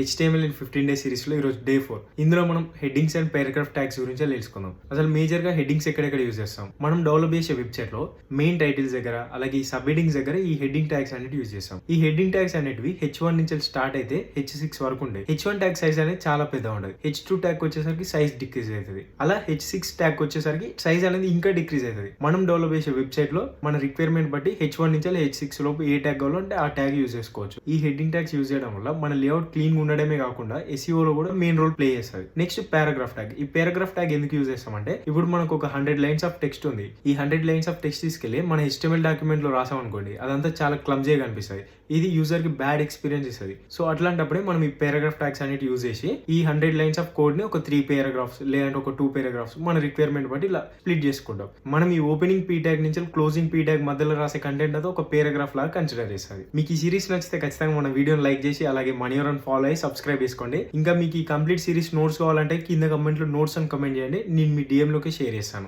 HTML in 15 Days series లో ఈరోజు day 4. ఇందులో మనం హెడ్డింగ్స్ అండ్ పారాగ్రాఫ్ ట్యాగ్స్ గురించి తెలుసుకుందాం. అసలు మేజర్ గా హెడ్డింగ్స్ ఎక్కడెక్కడ యూజ్ చేస్తాం. మనం డెవలప్ చేసే వెబ్సైట్ లో మెయిన్ టైటిల్స్ దగ్గర అలాగే ఈ సబ్ హెడ్డింగ్స్ దగ్గర ఈ హెడ్డింగ్ ట్యాగ్స్ అనేది యూజ్ చేస్తాం. ఈ హెడ్డింగ్ ట్యాగ్స్ అనేటివి H1 నుంచి స్టార్ట్ అయితే H6 వరకు ఉండే. H1 ట్యాగ్ సైజ్ అనేది చాలా పెద్ద ఉండదు. H2 ట్యాగ్ వచ్చేసరికి సైజ్ డిక్రీజ్ అవుతుంది. అలా H6 ట్యాగ్ వచ్చేసరికి సైజ్ అనేది ఇంకా డిక్రీజ్ అవుతుంది. మనం డెవలప్ చేసే వెబ్సైట్ లో మన రిక్వైర్మెంట్ బట్టి H1 నుంచి H6 లోపు ఏ ట్యాగ్ కావాలో అంటే ఆ ట్యాగ్ యూజ్ చేసుకోవచ్చు. ఈ హెడ్డింగ్ ట్యాగ్స్ యూజ్ చేయడం వల్ల మన లేఅవుట్ క్లీన్ ఉండడమే కాకుండా SEO లో కూడా మెయిన్ రోల్ ప్లే చేస్తుంది. Next paragraph tag. ఈ పారాగ్రాఫ్ ట్యాగ్ ఎందుకు యూజ్ చేస్తామంటే ఇప్పుడు మనకు ఒక 100 లైన్స్ ఆఫ్ టెక్స్ట్ ఉంది. ఈ 100 లైన్స్ ఆఫ్ టెక్స్ట్ తీసుకెళ్లి మన HTML డాక్యుమెంట్ లో రాసాం అనుకోండి, అదంతా చాలా క్లమ్జీగా కనిపిస్తుంది. ఇది యూజర్ కి బ్యాడ్ ఎక్స్పీరియన్స్ ఇస్తుంది. సో అట్లాంటప్పుడే మనం ఈ పారాగ్రాఫ్ ట్యాగ్స్ అనేది యూజ్ చేసి ఈ 100 లైన్స్ ఆఫ్ కోడ్ ని ఒక 3 పారాగ్రాఫ్స్ లేదంటే ఒక 2 పారాగ్రాఫ్స్ మన రిక్వైర్మెంట్ బట్టి ఇలా స్ప్లిట్ చేసుకుంటాం. మనం ఈ ఓపెనింగ్ పీ ట్యాగ్ నుంచి క్లోజింగ్ పీ ట్యాగ్ మధ్యలో రాసే కంటెంట్ అది ఒక పారాగ్రాఫ్ లాగా కన్సిడర్ చేస్తుంది. మీకు ఈ సిరీస్ నచ్చితే ఖచ్చితంగా మన వీడియోని లైక్ చేసి అలాగే మనీవరన్ ఫాలో అయ్యి సబ్స్క్రైబ్ చేసుకోండి. ఇంకా మీకు ఈ కంప్లీట్ సిరీస్ నోట్స్ కావాలంటే కింద కమెంట్లో నోట్స్ అని కమెంట్ చేయండి. నేను మీ DM లోకి షేర్ చేస్తాను.